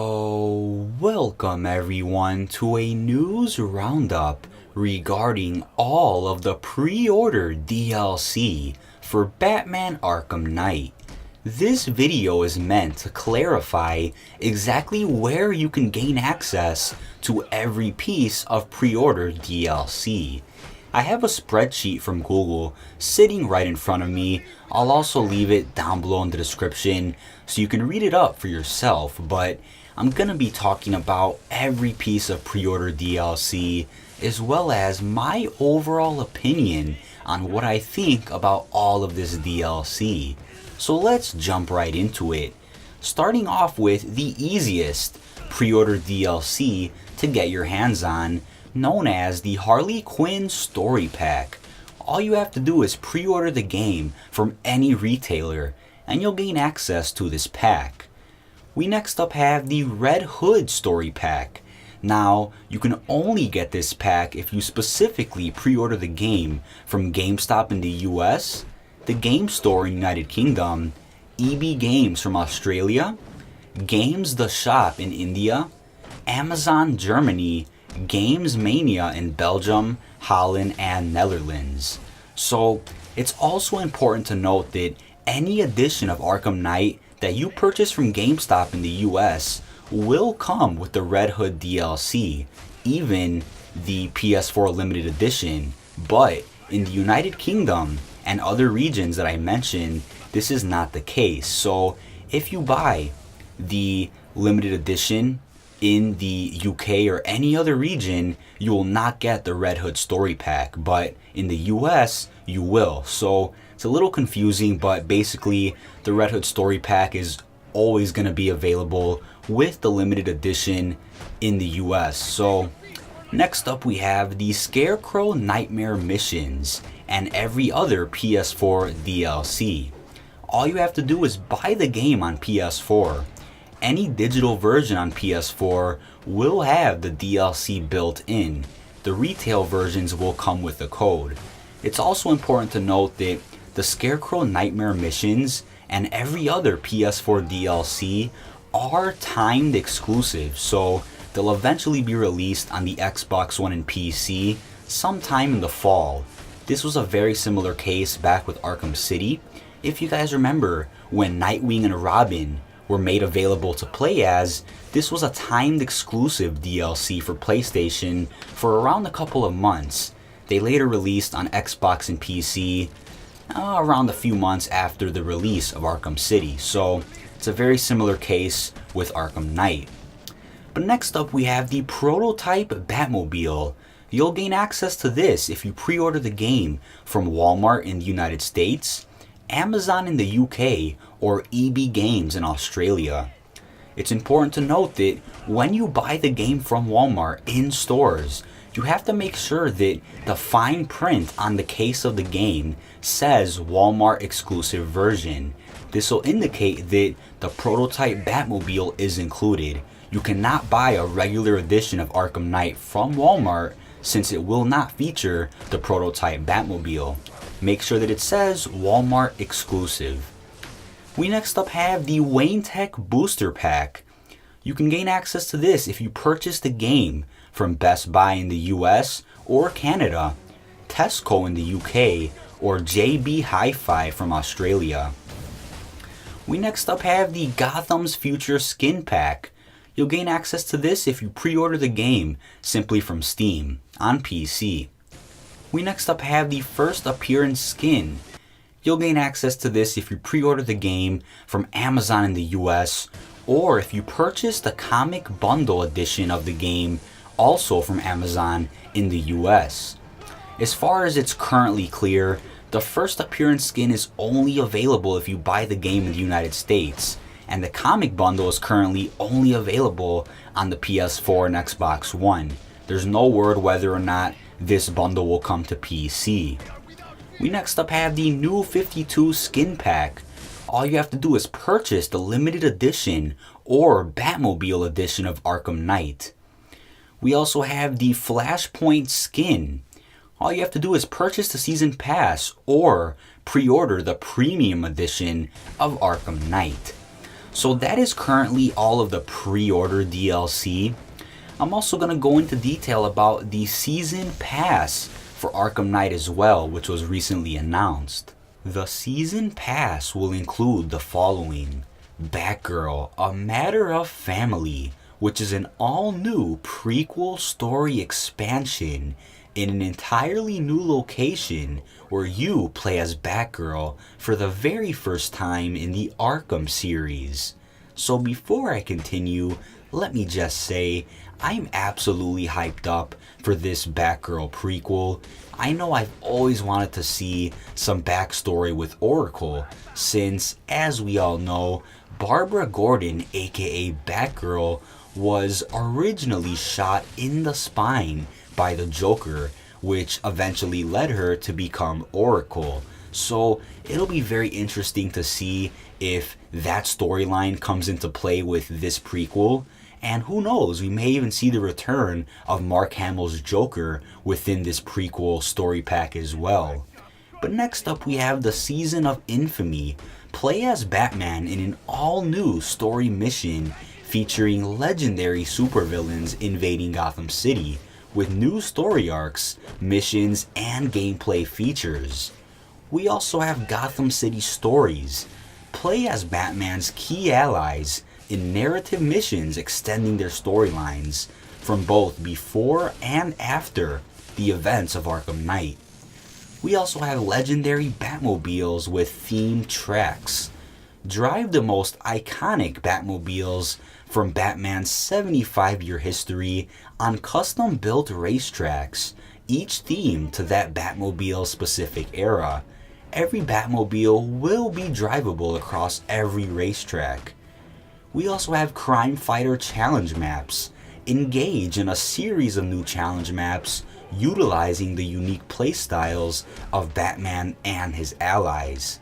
So, welcome everyone to a news roundup regarding all of the pre-ordered DLC for Batman Arkham Knight. This video is meant to clarify exactly where you can gain access to every piece of pre-ordered DLC. I have a spreadsheet from Google sitting right in front of me. I'll also leave it down below in the description so you can read it up for yourself, but I'm going to be talking about every piece of pre-order DLC as well as my overall opinion on what I think about all of this DLC. So let's jump right into it, starting off with the easiest pre-order DLC to get your hands on, known as the Harley Quinn Story Pack. All you have to do is pre-order the game from any retailer and you'll gain access to this pack. We next up have the Red Hood Story Pack. Now, you can only get this pack if you specifically pre-order the game from GameStop in the US, the Game Store in the United Kingdom, EB Games from Australia, Games The Shop in India, Amazon Germany, Games Mania in Belgium, Holland, and Netherlands. So it's also important to note that any edition of Arkham Knight that you purchase from GameStop in the US will come with the Red Hood DLC, even the PS4 limited edition. But in the United Kingdom and other regions that I mentioned, this is not the case. So if you buy the limited edition in the UK or any other region, you will not get the Red Hood Story Pack, but in the US you will. So it's a little confusing, but basically the Red Hood Story Pack is always going to be available with the limited edition in the US. So next up we have the Scarecrow Nightmare Missions and every other PS4 DLC. All you have to do is buy the game on PS4. Any digital version on PS4 will have the DLC built in. The retail versions will come with the code. It's also important to note that the Scarecrow Nightmare Missions and every other PS4 DLC are timed exclusive, so they'll eventually be released on the Xbox One and PC sometime in the fall. This was a very similar case back with Arkham City. If you guys remember when Nightwing and Robin were made available to play as, this was a timed exclusive DLC for PlayStation for around a couple of months. They later released on Xbox and PC around a few months after the release of Arkham City. So it's a very similar case with Arkham Knight. But next up we have the prototype Batmobile. You'll gain access to this if you pre-order the game from Walmart in the United States, Amazon in the UK, or EB Games in Australia. It's important to note that when you buy the game from Walmart in stores, you have to make sure that the fine print on the case of the game says Walmart exclusive version. This will indicate that the prototype Batmobile is included. You cannot buy a regular edition of Arkham Knight from Walmart since it will not feature the prototype Batmobile. Make sure that it says Walmart exclusive. We next up have the Waynetech Booster Pack. You can gain access to this if you purchase the game from Best Buy in the US or Canada, Tesco in the UK, or JB Hi-Fi from Australia. We next up have the Gotham's Future Skin Pack. You'll gain access to this if you pre-order the game simply from Steam on PC. We next up have the First Appearance Skin. You'll gain access to this if you pre-order the game from Amazon in the US or if you purchase the comic bundle edition of the game also from Amazon in the US. As far as it's currently clear, the First Appearance Skin is only available if you buy the game in the United States, and the comic bundle is currently only available on the PS4 and Xbox One. There's no word whether or not this bundle will come to PC. We next up have the New 52 Skin Pack. All you have to do is purchase the limited edition or Batmobile edition of Arkham Knight. We also have the Flashpoint Skin. All you have to do is purchase the Season Pass or pre-order the Premium edition of Arkham Knight. So that is currently all of the pre-order DLC. I'm also going to go into detail about the Season Pass for Arkham Knight as well, which was recently announced. The Season Pass will include the following: Batgirl, A Matter of Family, which is an all-new prequel story expansion in an entirely new location where you play as Batgirl for the very first time in the Arkham series. So before I continue, let me just say, I'm absolutely hyped up for this Batgirl prequel. I know I've always wanted to see some backstory with Oracle, since, as we all know, Barbara Gordon, aka Batgirl, was originally shot in the spine by the Joker, which eventually led her to become Oracle. So it'll be very interesting to see if that storyline comes into play with this prequel. And who knows, we may even see the return of Mark Hamill's Joker within this prequel story pack as well. But next up we have the Season of Infamy. Play as Batman in an all-new story mission featuring legendary supervillains invading Gotham City, with new story arcs, missions, and gameplay features. We also have Gotham City Stories. Play as Batman's key allies in narrative missions extending their storylines from both before and after the events of Arkham Knight. We also have legendary Batmobiles with themed tracks. Drive the most iconic Batmobiles from Batman's 75-year history on custom-built racetracks, each themed to that Batmobile-specific era. Every Batmobile will be drivable across every racetrack. We also have Crime Fighter challenge maps. Engage in a series of new challenge maps utilizing the unique playstyles of Batman and his allies.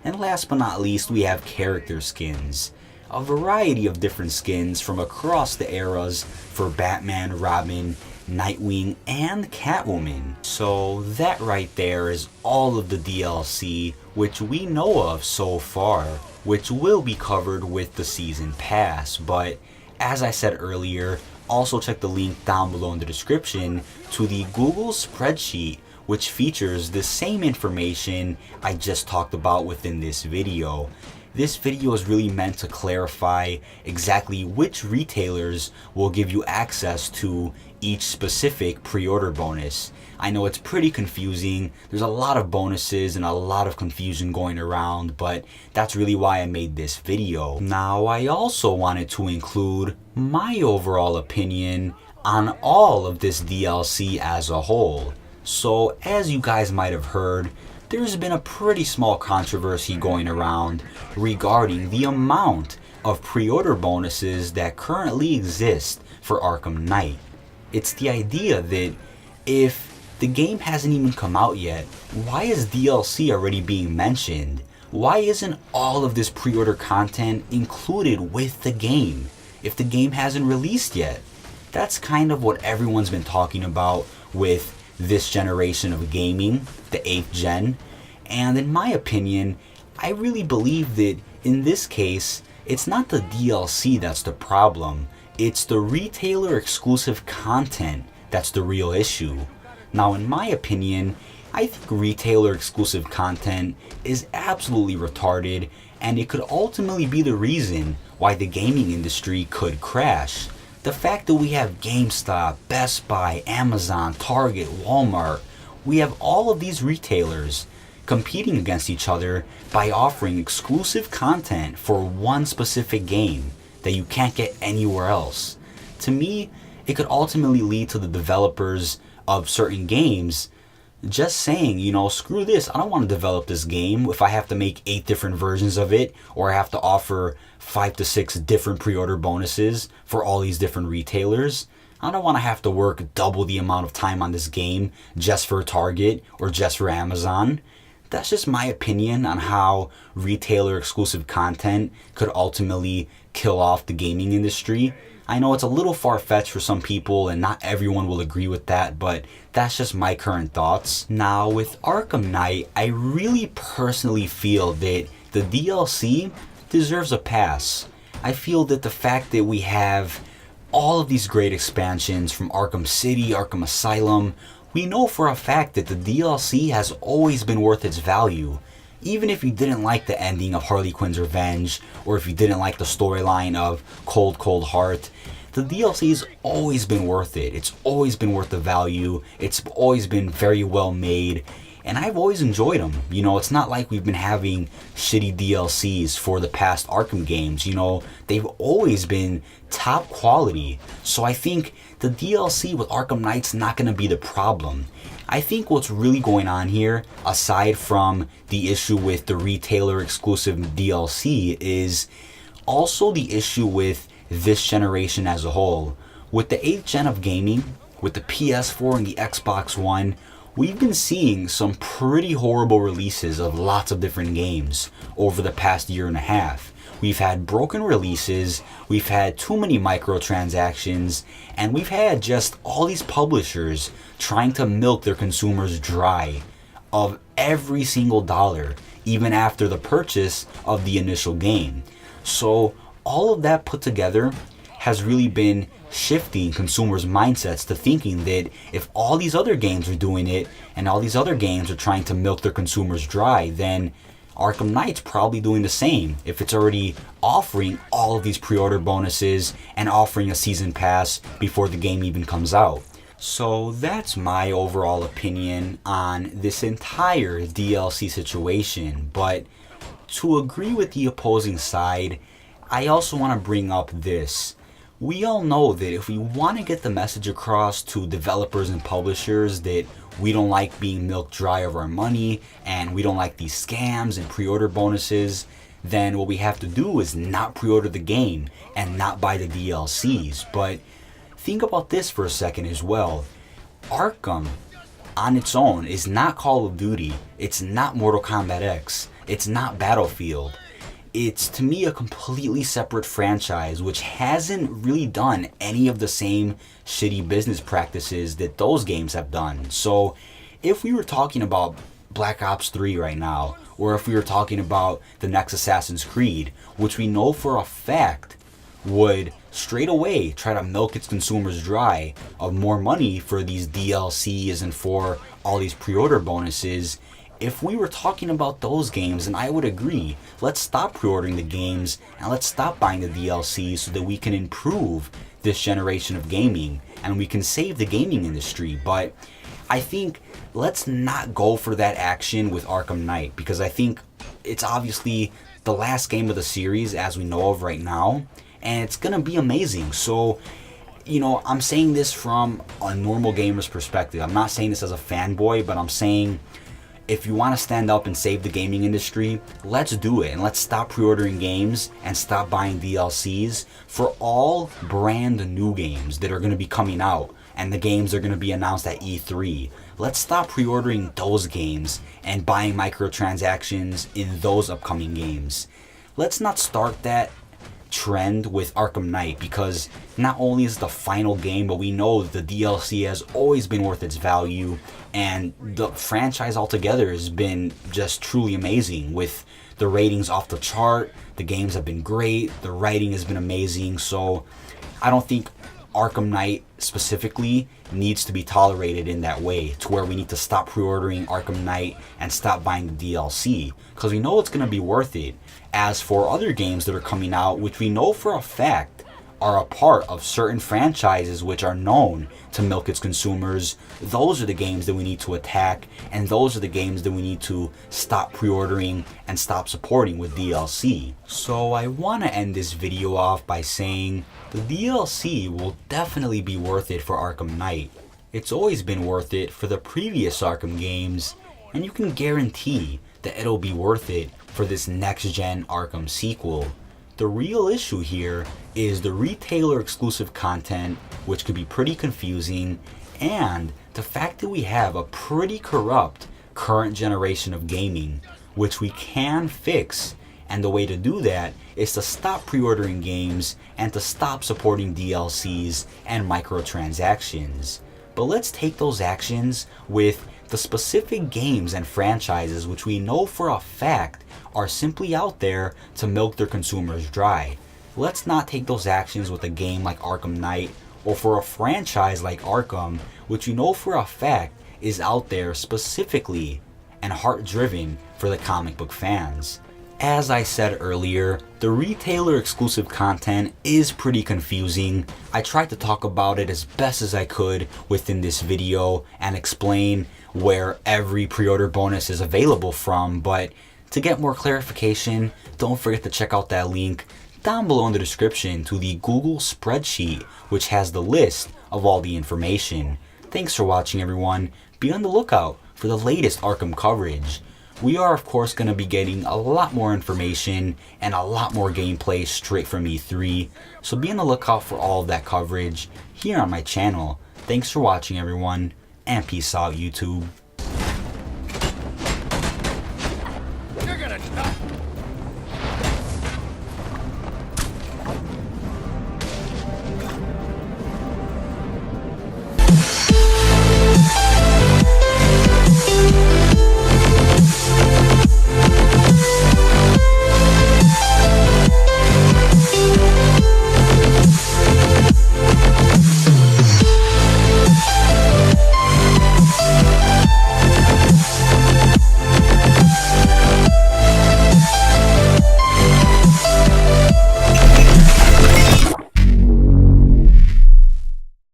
And last but not least, we have character skins. A variety of different skins from across the eras for Batman, Robin, Nightwing, and Catwoman. So that right there is all of the DLC which we know of so far, which will be covered with the Season Pass. But as I said earlier, also check the link down below in the description to the Google spreadsheet which features the same information I just talked about within this video. This video is really meant to clarify exactly which retailers will give you access to each specific pre-order bonus. I know it's pretty confusing. There's a lot of bonuses and a lot of confusion going around, but that's really why I made this video. Now, I also wanted to include my overall opinion on all of this DLC as a whole. So, as you guys might have heard, there's been a pretty small controversy going around regarding the amount of pre-order bonuses that currently exist for Arkham Knight. It's the idea that if the game hasn't even come out yet, why is DLC already being mentioned? Why isn't all of this pre-order content included with the game if the game hasn't released yet? That's kind of what everyone's been talking about with this generation of gaming, the 8th gen. And in my opinion, I really believe that in this case, it's not the DLC that's the problem. It's the retailer exclusive content that's the real issue. Now, in my opinion, I think retailer exclusive content is absolutely retarded, and it could ultimately be the reason why the gaming industry could crash. The fact that we have GameStop, Best Buy, Amazon, Target, Walmart, we have all of these retailers competing against each other by offering exclusive content for one specific game that you can't get anywhere else. To me, it could ultimately lead to the developers of certain games just saying, you know, screw this, I don't want to develop this game if I have to make 8 different versions of it, or I have to offer 5 to 6 different pre-order bonuses for all these different retailers. I don't want to have to work double the amount of time on this game just for Target or just for Amazon. That's just my opinion on how retailer exclusive content could ultimately kill off the gaming industry. I know it's a little far-fetched for some people and not everyone will agree with that, but that's just my current thoughts. Now, with Arkham Knight, I really personally feel that the DLC deserves a pass. I feel that the fact that we have all of these great expansions from Arkham City, Arkham Asylum, we know for a fact that the DLC has always been worth its value. Even if you didn't like the ending of Harley Quinn's Revenge, or if you didn't like the storyline of Cold Cold Heart, the DLC's always been worth it. It's always been worth the value. It's always been very well made. And I've always enjoyed them. You know, it's not like we've been having shitty DLCs for the past Arkham games. You know, they've always been top quality. So I think the DLC with Arkham Knight's not going to be the problem. I think what's really going on here, aside from the issue with the retailer exclusive DLC, is also the issue with this generation as a whole. With the 8th gen of gaming, with the PS4 and the Xbox One, we've been seeing some pretty horrible releases of lots of different games over the past year and a half. We've had broken releases, we've had too many microtransactions, and we've had just all these publishers trying to milk their consumers dry of every single dollar, even after the purchase of the initial game. So all of that put together has really been shifting consumers' mindsets to thinking that if all these other games are doing it and all these other games are trying to milk their consumers dry, then Arkham Knight's probably doing the same if it's already offering all of these pre-order bonuses and offering a season pass before the game even comes out. So that's my overall opinion on this entire DLC situation. But to agree with the opposing side, I also want to bring up this. We all know that if we want to get the message across to developers and publishers that we don't like being milked dry of our money and we don't like these scams and pre-order bonuses, then what we have to do is not pre-order the game and not buy the DLCs. But think about this for a second as well. Arkham on its own is not Call of Duty, it's not Mortal Kombat X, it's not Battlefield. It's, to me, a completely separate franchise which hasn't really done any of the same shitty business practices that those games have done. So if we were talking about Black Ops 3 right now, or if we were talking about the next Assassin's Creed, which we know for a fact would straight away try to milk its consumers dry of more money for these DLCs and for all these pre-order bonuses, if we were talking about those games, then I would agree. Let's stop pre-ordering the games and let's stop buying the DLC so that we can improve this generation of gaming and we can save the gaming industry. But I think let's not go for that action with Arkham Knight, because I think it's obviously the last game of the series as we know of right now, and it's gonna be amazing. So, you know, I'm saying this from a normal gamer's perspective. I'm not saying this as a fanboy, but I'm saying if you want to stand up and save the gaming industry, let's do it. And let's stop pre-ordering games and stop buying DLCs for all brand new games that are going to be coming out. And the games are going to be announced at E3. Let's stop pre-ordering those games and buying microtransactions in those upcoming games. Let's not start that trend with Arkham Knight, because not only is it the final game, but we know that the DLC has always been worth its value, and the franchise altogether has been just truly amazing with the ratings off the chart. The games have been great, the writing has been amazing. So I don't think Arkham Knight specifically needs to be tolerated in that way, to where we need to stop pre-ordering Arkham Knight and stop buying the DLC, because we know it's going to be worth it. As for other games that are coming out, which we know for a fact are a part of certain franchises which are known to milk its consumers, those are the games that we need to attack, and those are the games that we need to stop pre-ordering and stop supporting with DLC. So I want to end this video off by saying the DLC will definitely be worth it for Arkham Knight. It's always been worth it for the previous Arkham games, and you can guarantee that it'll be worth it for this next-gen Arkham sequel. The real issue here is the retailer exclusive content, which could be pretty confusing, and the fact that we have a pretty corrupt current generation of gaming, which we can fix. And the way to do that is to stop pre-ordering games and to stop supporting DLCs and microtransactions. But let's take those actions with the specific games and franchises which we know for a fact are simply out there to milk their consumers dry. let's not take those actions with a game like Arkham Knight or for a franchise like Arkham, which you know for a fact is out there specifically and heart-driven for the comic book fans. As I said earlier, the retailer exclusive content is pretty confusing. I tried to talk about it as best as I could within this video and explain where every pre-order bonus is available from, but to get more clarification, don't forget to check out that link down below in the description to the Google spreadsheet, which has the list of all the information. Thanks for watching, everyone. Be on the lookout for the latest Arkham coverage. We are of course going to be getting a lot more information and a lot more gameplay straight from E3, so be on the lookout for all of that coverage here on my channel. Thanks for watching, everyone, and peace out, YouTube.